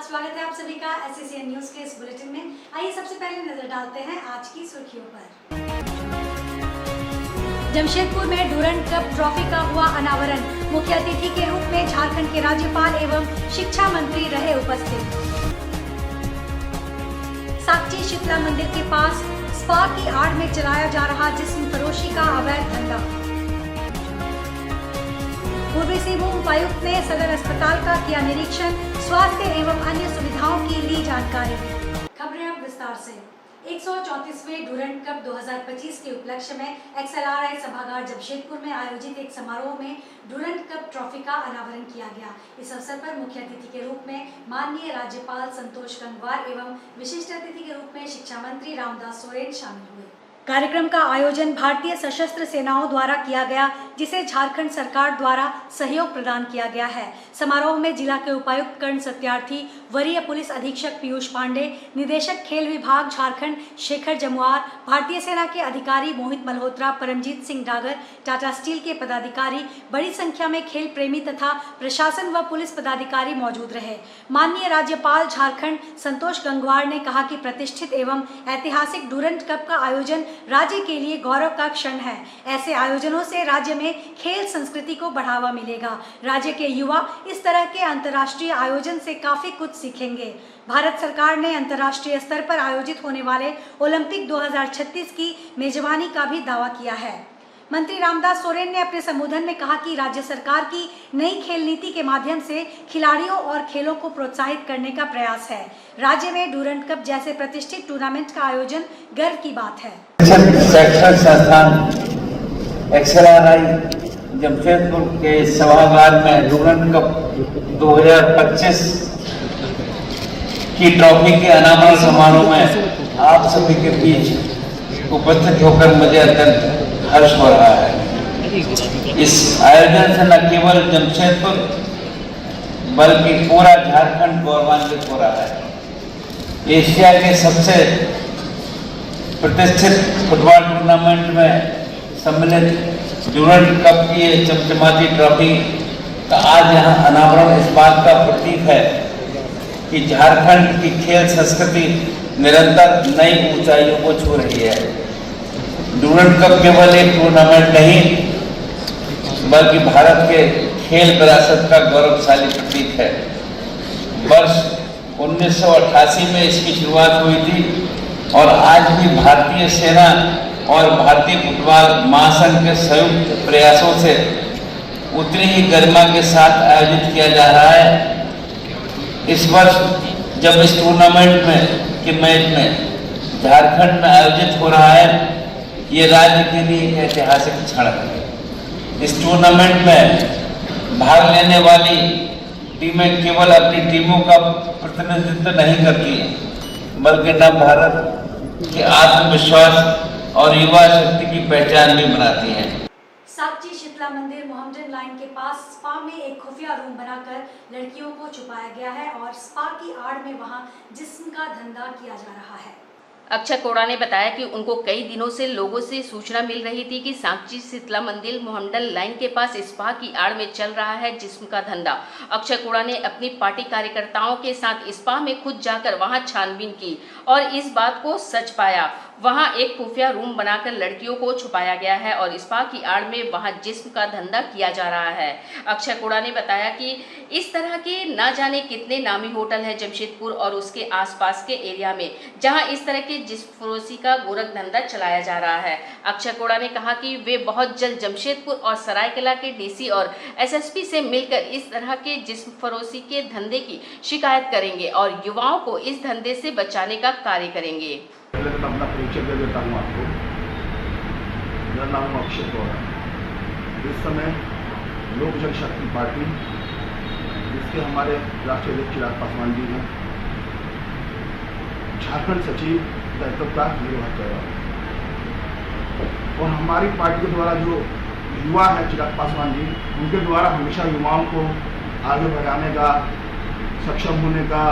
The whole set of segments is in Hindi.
स्वागत है आप सभी का SCCN न्यूज के इस बुलेटिन में। आइए सबसे पहले नजर डालते हैं आज की सुर्खियों पर। जमशेदपुर में डूरंड कप ट्रॉफी का हुआ अनावरण। मुख्य अतिथि के रूप में झारखंड के राज्यपाल एवं शिक्षा मंत्री रहे उपस्थित। साकची शीतला मंदिर के पास स्पा की आड़ में चलाया जा रहा जिस्म फरोशी का अवैध धंधा। पूर्वी सिंहभूम उपायुक्त ने सदर अस्पताल का किया निरीक्षण, स्वास्थ्य एवं अन्य सुविधाओं की ली जानकारी। खबरें अब विस्तार से। 134वें डूरंड कप 2025 के उपलक्ष्य में XLRI सभागार जमशेदपुर में आयोजित एक समारोह में डूरंड कप ट्रॉफी का अनावरण किया गया। इस अवसर पर मुख्य अतिथि के रूप में माननीय राज्यपाल संतोष गंगवार एवं विशिष्ट अतिथि के रूप में शिक्षा मंत्री रामदास सोरेन शामिल हुए। कार्यक्रम का आयोजन भारतीय सशस्त्र सेनाओं द्वारा किया गया, जिसे झारखंड सरकार द्वारा सहयोग प्रदान किया गया है। समारोह में जिला के उपायुक्त कर्ण सत्यार्थी, वरीय पुलिस अधीक्षक पीयूष पांडे, निदेशक खेल विभाग झारखंड शेखर जमुआर, भारतीय सेना के अधिकारी मोहित मल्होत्रा, परमजीत सिंह डागर, टाटा स्टील के पदाधिकारी, बड़ी संख्या में खेल प्रेमी तथा प्रशासन व पुलिस पदाधिकारी मौजूद रहे। माननीय राज्यपाल झारखंड संतोष गंगवार ने कहा कि प्रतिष्ठित एवं ऐतिहासिक डूरंड कप का आयोजन राज्य के लिए गौरव का क्षण है। ऐसे आयोजनों से राज्य में खेल संस्कृति को बढ़ावा मिलेगा। राज्य के युवा इस तरह के अंतर्राष्ट्रीय आयोजन से काफी कुछ सीखेंगे। भारत सरकार ने अंतर्राष्ट्रीय स्तर पर आयोजित होने वाले ओलंपिक 2036 की मेजबानी का भी दावा किया है। मंत्री रामदास सोरेन ने अपने संबोधन में कहा कि राज्य सरकार की नई खेल नीति के माध्यम से खिलाड़ियों और खेलों को प्रोत्साहित करने का प्रयास है। राज्य में डूरंड कप जैसे प्रतिष्ठित टूर्नामेंट का आयोजन गर्व की बात है। शैक्षणिक संस्थान XLRI जमशेदपुर के सभागार में डूरंड कप 2025 की ट्रॉफी के अनावरण समारोह में आप सभी के बीच उपस्थित होकर मुझे अत्यंत हर्ष हो रहा है। इस आयोजन से न केवल जमशेदपुर बल्कि पूरा झारखंड गौरवान्वित हो रहा है। एशिया के सबसे प्रतिष्ठित फुटबॉल टूर्नामेंट में सम्मिलित डूरंड कप की चमचमाती ट्रॉफी का आज यहाँ अनावरण इस बात का प्रतीक है कि झारखंड की खेल संस्कृति निरंतर नई ऊंचाइयों को छू रही है। डूरंड कप केवल एक टूर्नामेंट नहीं बल्कि भारत के खेल विरासत का गौरवशाली प्रतीक है। वर्ष 1988 में इसकी शुरुआत हुई थी और आज भी भारतीय सेना और भारतीय फुटबॉल महासंघ के संयुक्त प्रयासों से उतनी ही गरिमा के साथ आयोजित किया जा रहा है। इस वर्ष जब इस टूर्नामेंट में के मैच में झारखंड में आयोजित हो रहा है, ये राज्य के लिए एक ऐतिहासिक क्षण है। इस टूर्नामेंट में भाग लेने वाली टीमें केवल अपनी टीमों का प्रतिनिधित्व नहीं करती बल्कि न भारत के आत्मविश्वास और युवा शक्ति की पहचान भी बनाती हैं। साकची शीतला मंदिर मोहम्मदन लाइन के पास स्पा में एक खुफिया रूम बनाकर लड़कियों को छुपाया गया है और स्पा की आड़ में वहां जिस्म का धंधा किया जा रहा है। अक्षय कोड़ा ने बताया कि उनको कई दिनों से लोगों से सूचना मिल रही थी कि साकची शीतला मंदिर मोहम्मदन लाइन के पास स्पा की आड़ में चल रहा है जिस्म का धंधा। अक्षय कोड़ा ने अपनी पार्टी कार्यकर्ताओं के साथ स्पा में खुद जाकर वहां छानबीन की और इस बात को सच पाया। वहां एक खुफिया रूम बनाकर लड़कियों को छुपाया गया है और स्पा की आड़ में वहां जिस्म का धंधा किया जा रहा है। अक्षय कोड़ा ने बताया कि इस तरह के ना जाने कितने नामी होटल है जमशेदपुर और उसके आसपास के एरिया में जहां इस तरह के जिस्म फरोशी का गोरख धंधा चलाया जा रहा है। अक्षय कोड़ा ने कहा कि वे बहुत जल्द जमशेदपुर और सरायकेला के DC और SSP से मिलकर इस तरह के जिस्म फरोशी के धंधे की शिकायत करेंगे और युवाओं को इस धंधे से बचाने का कार्य करेंगे। पहले तो अपना परिचय दे देता हूँ आपको। मेरा नाम अक्षय कोड़ा। इस समय लोक जनशक्ति पार्टी जिसके हमारे राष्ट्रीय अध्यक्ष चिराग पासवान जी हैं, झारखंड सचिव दायित्व का निर्वाह कर रहा है और हमारी पार्टी के द्वारा जो युवा है चिराग पासवान जी, उनके द्वारा हमेशा युवाओं को आगे बढ़ाने का, सक्षम होने का,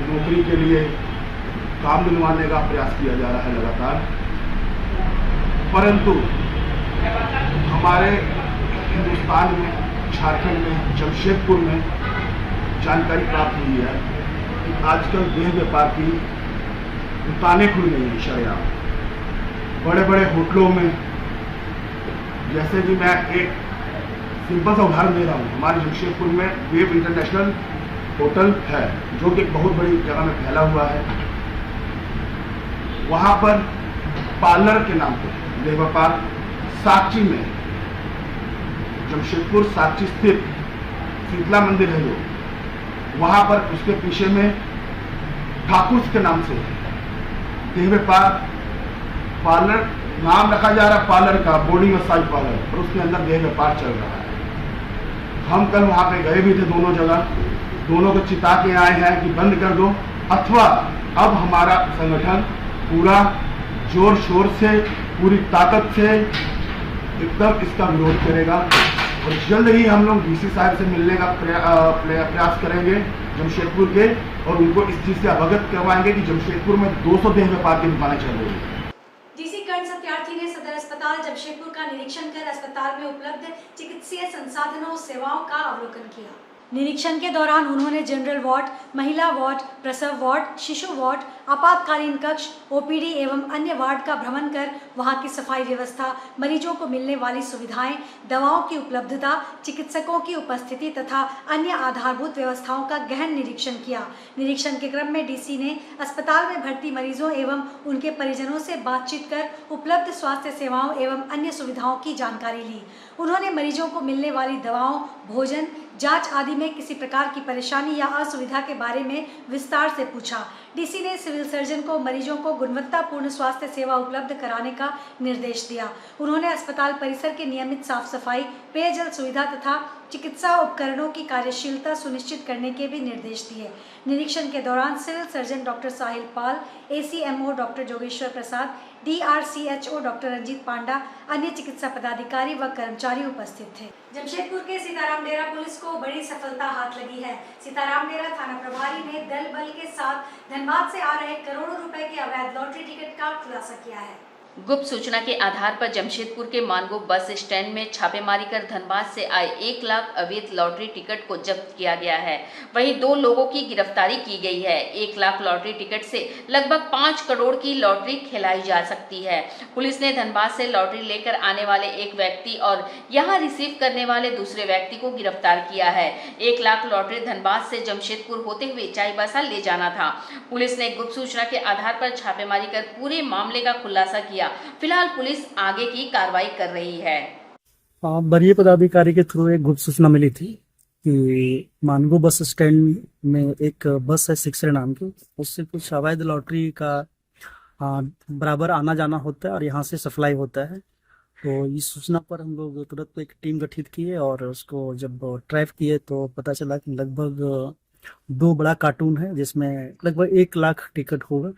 नौकरी के लिए काम दिलवाने का प्रयास किया जा रहा है लगातार। परंतु हमारे हिंदुस्तान में, झारखंड में, जमशेदपुर में जानकारी प्राप्त हुई है कि आजकल देह व्यापार की दुकानें खुल गई हैं शरेआम, बड़े बड़े होटलों में। जैसे कि मैं एक सिंपल सा उदाहरण दे रहा हूँ, हमारे जमशेदपुर में वेव इंटरनेशनल होटल है जो कि एक बहुत बड़ी जगह में फैला हुआ है। वहाँ पर पार्लर के नाम पर देह व्यापार, साक्षी में, जमशेदपुर साक्षी स्थित शीतला मंदिर है जो, वहाँ पर उसके पीछे में ठाकुर के नाम से देह व्यापार पार्लर नाम रखा जा रहा है, पार्लर का बॉडी मसाज पार्लर, और उसके अंदर देह व्यापार चल रहा है। हम कल वहाँ पे गए भी थे, दोनों जगह, दोनों को चिता के आए हैं कि बंद कर दो, अथवा अब हमारा संगठन पूरा जोर शोर से, पूरी ताकत से एकदम इसका विरोध करेगा। और जल्द ही हम लोग डीसी साहब से मिलने का प्रयास करेंगे जमशेदपुर के, और उनको इस चीज़ से अवगत करवाएंगे कि जमशेदपुर में 200 देह व्यापार की दुकानें चल रही हैं। डीसी कर्ण सत्यार्थी ने सदर अस्पताल जमशेदपुर का निरीक्षण कर अस्पताल में उपलब्ध चिकित्सीय संसाधनों सेवाओं का अवलोकन किया। निरीक्षण के दौरान उन्होंने जनरल वार्ड, महिला वार्ड, प्रसव वार्ड, शिशु वार्ड, आपातकालीन कक्ष, ओपीडी एवं अन्य वार्ड का भ्रमण कर वहां की सफाई व्यवस्था, मरीजों को मिलने वाली सुविधाएं, दवाओं की उपलब्धता, चिकित्सकों की उपस्थिति तथा अन्य आधारभूत व्यवस्थाओं का गहन निरीक्षण किया। निरीक्षण के क्रम में डीसी ने अस्पताल में भर्ती मरीजों एवं उनके परिजनों से बातचीत कर उपलब्ध स्वास्थ्य सेवाओं एवं अन्य सुविधाओं की जानकारी ली। उन्होंने मरीजों को मिलने वाली दवाओं, भोजन, जांच आदि में किसी प्रकार की परेशानी या असुविधा के बारे में विस्तार से पूछा। डीसी ने सिविल सर्जन को मरीजों को गुणवत्तापूर्ण स्वास्थ्य सेवा उपलब्ध कराने का निर्देश दिया। उन्होंने अस्पताल परिसर के नियमित साफ सफाई, पेयजल सुविधा तथा चिकित्सा उपकरणों की कार्यशीलता सुनिश्चित करने के भी निर्देश दिए। निरीक्षण के दौरान सिविल सर्जन डॉक्टर साहिल पाल, एसीएमओ डॉक्टर जोगेश्वर प्रसाद, डीआरसीएचओ डॉक्टर रंजीत पांडा, अन्य चिकित्सा पदाधिकारी व कर्मचारी उपस्थित थे। जमशेदपुर के सीताराम डेरा पुलिस को बड़ी सफलता हाथ लगी है। सीताराम डेरा थाना प्रभारी ने दल बल के साथ धनबाद से आ रहे करोड़ों रुपए के अवैध लॉटरी टिकट का खुलासा किया है। गुप्त सूचना के आधार पर जमशेदपुर के मानगो बस स्टैंड में छापेमारी कर धनबाद से आए 1 लाख अवैध लॉटरी टिकट को जब्त किया गया है। वहीं 2 लोगों की गिरफ्तारी की गई है। 1 लाख लॉटरी टिकट से लगभग 5 करोड़ की लॉटरी खिलाई जा सकती है। पुलिस ने धनबाद से लॉटरी लेकर आने वाले एक व्यक्ति और यहां रिसीव करने वाले दूसरे व्यक्ति को गिरफ्तार किया है। 1 लाख लॉटरी धनबाद से जमशेदपुर होते हुए चाईबासा ले जाना था। पुलिस ने गुप्त सूचना के आधार पर छापेमारी कर पूरे मामले का खुलासा किया। फिलहाल पुलिस आगे की कार्रवाई कर रही है। वरीय पदाधिकारी के थ्रू एक गुप्त सूचना मिली थी कि मानगो बस स्टैंड में एक बस है सिक्सर नाम की, उससे कुछ अवैध लॉटरी का बराबर आना जाना होता है और यहाँ से सप्लाई होता है। तो इस सूचना पर हम लोग तुरंत एक टीम गठित किए और उसको जब ट्रैप किए तो पता चला कि लगभग 2 बड़ा कार्टून है जिसमें लगभग 1 लाख टिकट होगा।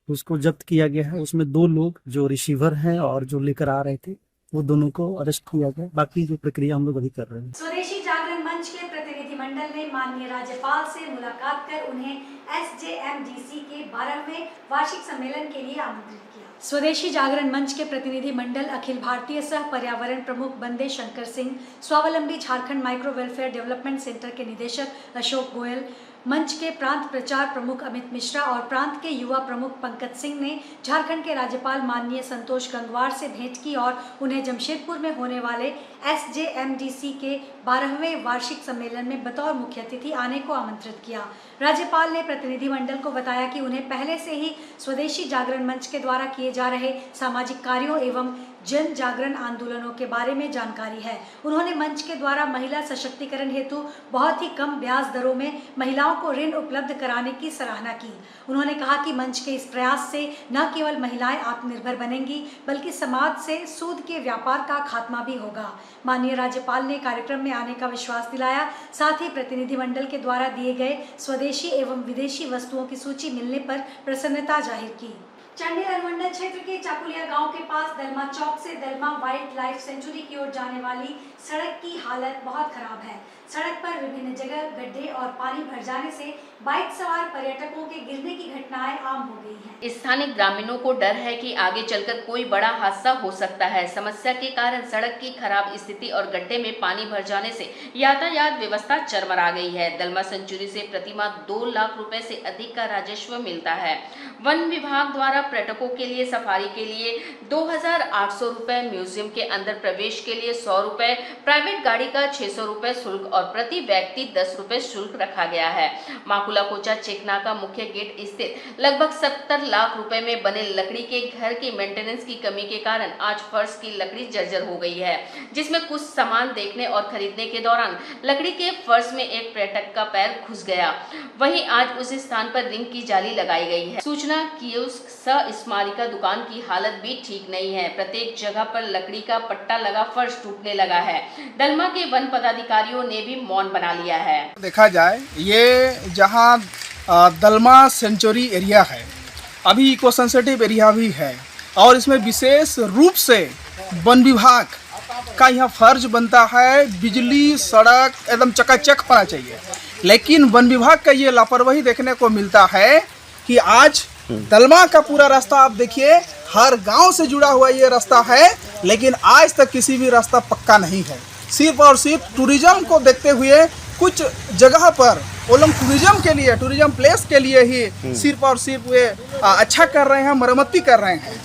उसको जब्त किया गया है। उसमें 2 लोग जो रिसीवर हैं और जो लेकर आ रहे थे वो दोनों को अरेस्ट किया गया। बाकी जो प्रक्रिया हम लोग अभी कर रहे हैं। स्वदेशी जागरण मंच के प्रतिनिधिमंडल ने माननीय राज्यपाल से मुलाकात कर उन्हें SJMDC के 12वें वार्षिक सम्मेलन के लिए आमंत्रित किया। स्वदेशी जागरण मंच के प्रतिनिधि मंडल अखिल भारतीय सह पर्यावरण प्रमुख बंदे शंकर सिंह, स्वावलंबी Jharkhand micro welfare development centre के निदेशक अशोक गोयल, मंच के प्रांत प्रचार प्रमुख अमित मिश्रा और प्रांत के युवा प्रमुख पंकज सिंह ने झारखंड के राज्यपाल माननीय संतोष गंगवार से भेंट की और उन्हें जमशेदपुर में होने वाले SJMDC के 12वें वार्षिक सम्मेलन में बतौर मुख्य अतिथि आने को आमंत्रित किया। राज्यपाल ने प्रतिनिधिमंडल को बताया कि उन्हें पहले से ही स्वदेशी जागरण मंच के द्वारा किए जा रहे सामाजिक कार्यों एवं जन जागरण आंदोलनों के बारे में जानकारी है। उन्होंने मंच के द्वारा महिला सशक्तिकरण हेतु बहुत ही कम ब्याज दरों में महिलाओं को ऋण उपलब्ध कराने की सराहना की। उन्होंने कहा कि मंच के इस प्रयास से न केवल महिलाएं आत्मनिर्भर बनेंगी बल्कि समाज से सूद के व्यापार का खात्मा भी होगा। माननीय राज्यपाल ने कार्यक्रम में आने का विश्वास दिलाया। साथ ही प्रतिनिधिमंडल के द्वारा दिए गए स्वदेशी एवं विदेशी वस्तुओं की सूची मिलने पर प्रसन्नता जाहिर की। चंडीगढ़ अनुमंडल क्षेत्र के चाकुलिया गांव के पास दलमा चौक से दलमा वाइल्ड लाइफ सेंचुरी की ओर जाने वाली सड़क की हालत बहुत खराब है। सड़क पर विभिन्न जगह गड्ढे और पानी भर जाने से बाइक सवार पर्यटकों के गिरने की घटनाएं आम हो गई हैं। स्थानीय ग्रामीणों को डर है कि आगे चलकर कोई बड़ा हादसा हो सकता है। समस्या के कारण सड़क की खराब स्थिति और गड्ढे में पानी भर जाने से यातायात व्यवस्था चरमरा गई है। दलमा सेंचुरी से प्रतिमाह 2 लाख रुपए से अधिक का राजस्व मिलता है। वन विभाग द्वारा पर्यटकों के लिए सफारी के लिए 2,800 रुपए, म्यूजियम के अंदर प्रवेश के लिए 100 रुपए, प्राइवेट गाड़ी का 600 रुपए शुल्क और प्रति व्यक्ति 10 रुपए शुल्क रखा गया है। माकुला कोचा चेकनाका मुख्य गेट स्थित लगभग 70 लाख रुपए में बने लकड़ी के घर की मेंटेनेंस की कमी के कारण आज फर्श की लकड़ी जर्जर हो गई है, जिसमें कुछ सामान देखने और खरीदने के दौरान लकड़ी के फर्श में एक पर्यटक का पैर घुस गया। वहीं आज उस स्थान पर रिंग की जाली लगाई गई है। सूचना कियोस्क स्मारिका दुकान की हालत भी ठीक नहीं है। प्रत्येक जगह पर लकड़ी का पट्टा लगा फर्श टूटने लगा है। दलमा के वन पदाधिकारियों ने भी मौन बना लिया है। देखा जाए ये जहां दलमा सेंचुरी एरिया है, अभी इको सेंसिटिव एरिया भी है और इसमें विशेष रूप से वन विभाग का यह फर्ज बनता है, बिजली सड़क एकदम चकाचक होना चाहिए, लेकिन वन विभाग का ये लापरवाही देखने को मिलता है कि आज दलमा का पूरा रास्ता आप देखिए, हर गांव से जुड़ा हुआ ये रास्ता है, लेकिन आज तक किसी भी रास्ता पक्का नहीं है। सिर्फ और सिर्फ टूरिज्म को देखते हुए कुछ जगह पर ओलम टूरिज्म के लिए, टूरिज्म प्लेस के लिए ही सिर्फ और सिर्फ वे अच्छा कर रहे हैं, मरम्मती कर रहे हैं।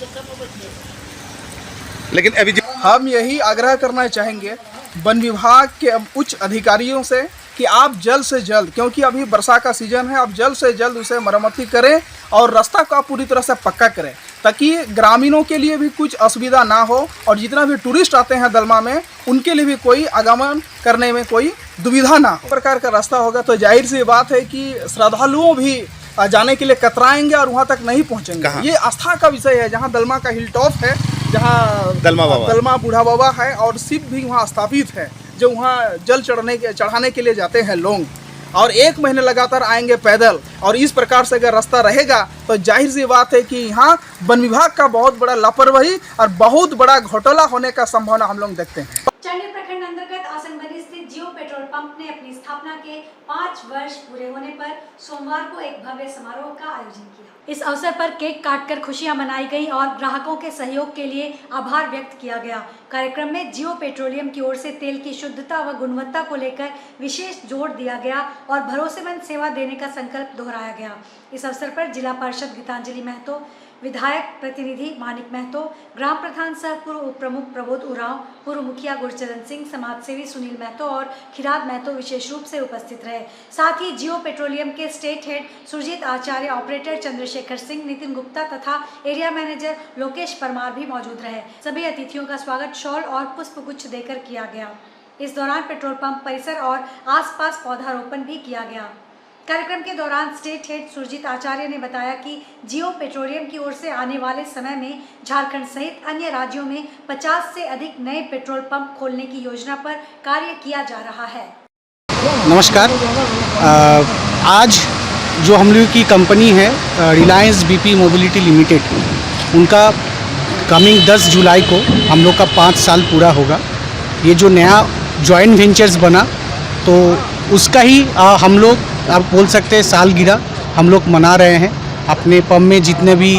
लेकिन अभी हम यही आग्रह करना चाहेंगे वन विभाग के उच्च अधिकारियों से कि आप जल्द से जल्द, क्योंकि अभी वर्षा का सीजन है, आप जल्द से जल्द उसे मरम्मती करें और रास्ता को आप पूरी तरह से पक्का करें, ताकि ग्रामीणों के लिए भी कुछ असुविधा ना हो और जितना भी टूरिस्ट आते हैं दलमा में उनके लिए भी कोई आगमन करने में कोई दुविधा ना हो। इस प्रकार का रास्ता होगा तो जाहिर सी बात है कि श्रद्धालुओं भी जाने के लिए कतराएंगे और वहाँ तक नहीं पहुँचेंगे। ये आस्था का विषय है। जहाँ दलमा का हिल टॉप है, जहाँ दलमा बूढ़ा बाबा है और शिव भी वहाँ स्थापित है, जो वहाँ जल चढ़ाने के लिए जाते हैं लोग, और 1 महीने लगातार आएंगे पैदल। और इस प्रकार से अगर रास्ता रहेगा तो जाहिर सी बात है कि यहाँ वन विभाग का बहुत बड़ा लापरवाही और बहुत बड़ा घोटाला होने का संभावना हम लोग देखते हैं। चंडी प्रखंड अंतर्गत आसनबनी स्थित जियो पेट्रोल पंप ने अपनी स्थापना के 5 वर्ष पूरे होने पर सोमवार को एक भव्य समारोह का आयोजन किया। इस अवसर पर केक काटकर खुशियां मनाई गई और ग्राहकों के सहयोग के लिए आभार व्यक्त किया गया। कार्यक्रम में जियो पेट्रोलियम की ओर से तेल की शुद्धता व गुणवत्ता को लेकर विशेष जोर दिया गया और भरोसेमंद सेवा देने का संकल्प दोहराया गया। इस अवसर पर जिला पार्षद गीतांजलि महतो, विधायक प्रतिनिधि मानिक महतो, ग्राम प्रधान सह पूर्व उप प्रमुख प्रबोध उरांव, पूर्व मुखिया गुरचरण सिंह, समाजसेवी सुनील महतो और खिराद महतो विशेष रूप से उपस्थित रहे। साथ ही जियो पेट्रोलियम के स्टेट हेड सुरजीत आचार्य, ऑपरेटर चंद्रशेखर सिंह, नितिन गुप्ता तथा एरिया मैनेजर लोकेश परमार भी मौजूद रहे। सभी अतिथियों का स्वागत शॉल और पुष्पगुच्छ देकर किया गया। इस दौरान पेट्रोल पंप परिसर और आसपास पौधारोपण भी किया गया। कार्यक्रम के दौरान स्टेट हेड सुरजीत आचार्य ने बताया कि जियो पेट्रोलियम की ओर से आने वाले समय में झारखंड सहित अन्य राज्यों में 50 से अधिक नए पेट्रोल पंप खोलने की योजना पर कार्य किया जा रहा है। नमस्कार। आज जो हम लोग की कंपनी है रिलायंस बीपी मोबिलिटी लिमिटेड, उनका कमिंग 10 जुलाई को हम लोग का 5 साल पूरा होगा। ये जो नया जॉइंट वेंचर्स बना तो उसका ही हम लोग आप बोल सकते हैं सालगिरह हम लोग मना रहे हैं। अपने पंप में जितने भी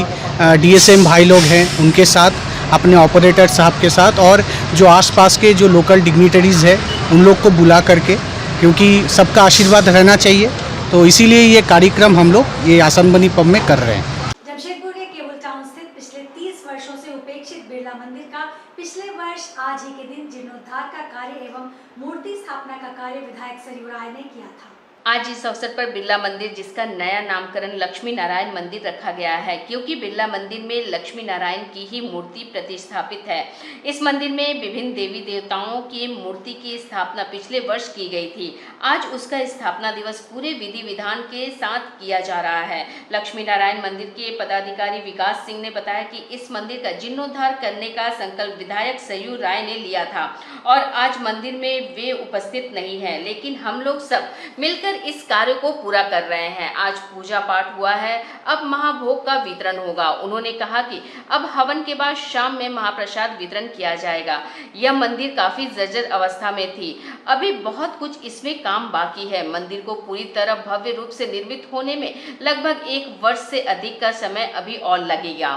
डीएसएम भाई लोग हैं उनके साथ, अपने ऑपरेटर साहब के साथ और जो आसपास के जो लोकल डिग्निटरीज़ हैं उन लोग को बुला करके, क्योंकि सबका आशीर्वाद रहना चाहिए, तो इसीलिए ये कार्यक्रम हम लोग ये आसनबनी पंप में कर रहे हैं। जमशेदपुर के केबल टाउन स्थित पिछले 30 वर्षों से उपेक्षित बिरला मंदिर का पिछले वर्ष आज ही के दिन जीर्णोद्धार का कार्य एवं मूर्ति स्थापना का कार्य विधायक सरयू राय ने किया था। आज इस अवसर पर बिरला मंदिर, जिसका नया नामकरण लक्ष्मी नारायण मंदिर रखा गया है, क्योंकि बिरला मंदिर में लक्ष्मी नारायण की ही मूर्ति प्रतिष्ठापित है। इस मंदिर में विभिन्न देवी देवताओं की मूर्ति की स्थापना पिछले वर्ष की गई थी। आज उसका स्थापना दिवस पूरे विधि विधान के साथ किया जा रहा है। लक्ष्मी नारायण मंदिर के पदाधिकारी विकास सिंह ने बताया कि इस मंदिर का जीर्णोद्धार करने का संकल्प विधायक सरयू राय ने लिया था और आज मंदिर में वे उपस्थित नहीं है, लेकिन हम लोग सब मिलकर इस कार्य को पूरा कर रहे हैं। आज पूजा पाठ हुआ है, अब महाभोग का वितरण होगा। उन्होंने कहा कि अब हवन के बाद शाम में महाप्रसाद वितरण किया जाएगा। यह मंदिर काफी जर्जर अवस्था में थी, अभी बहुत कुछ इसमें काम बाकी है। मंदिर को पूरी तरह भव्य रूप से निर्मित होने में लगभग 1 वर्ष से अधिक का समय अभी और लगेगा।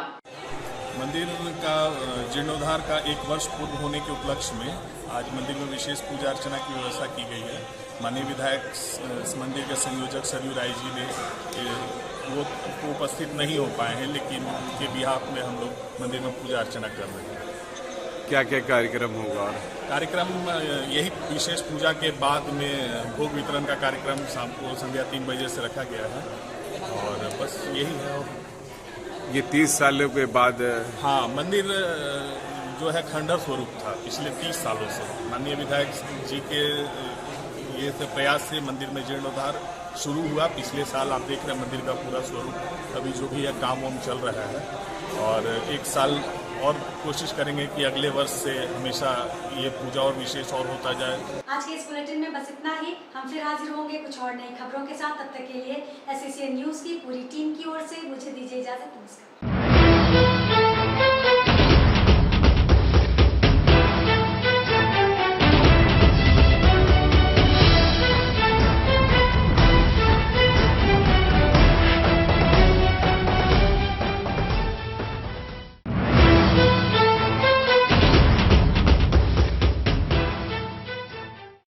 मंदिर का जीर्णोद्धार का 1 वर्ष पूर्व होने के उपलक्ष्य में आज मंदिर में विशेष पूजा अर्चना की व्यवस्था की गई है। माननीय विधायक इस मंदिर के संयोजक सरयू राय जी ने वो उपस्थित नहीं हो पाए हैं, लेकिन उनके बिहाफ में हम लोग मंदिर में पूजा अर्चना कर रहे हैं। क्या क्या कार्यक्रम होगा? कार्यक्रम यही विशेष पूजा के बाद में भोग वितरण का कार्यक्रम शाम को संध्या 3 बजे से रखा गया है और बस यही है। ये 30 सालों के बाद हाँ, मंदिर जो है खंडहर स्वरूप था पिछले 30 सालों से। माननीय विधायक जी के ये प्रयास से मंदिर में जीर्णोद्धार शुरू हुआ। पिछले साल आप देख रहे हैं मंदिर का पूरा स्वरूप अभी जो भी है काम वाम चल रहा है और 1 साल और कोशिश करेंगे कि अगले वर्ष से हमेशा ये पूजा और विशेष और होता जाए। आज के इस बुलेटिन में बस इतना ही। हम फिर हाजिर होंगे कुछ और नई खबरों के साथ। तब तक के लिए SCCN न्यूज़ की पूरी टीम की ओर से मुझे दीजिए इजाजत। नमस्कार।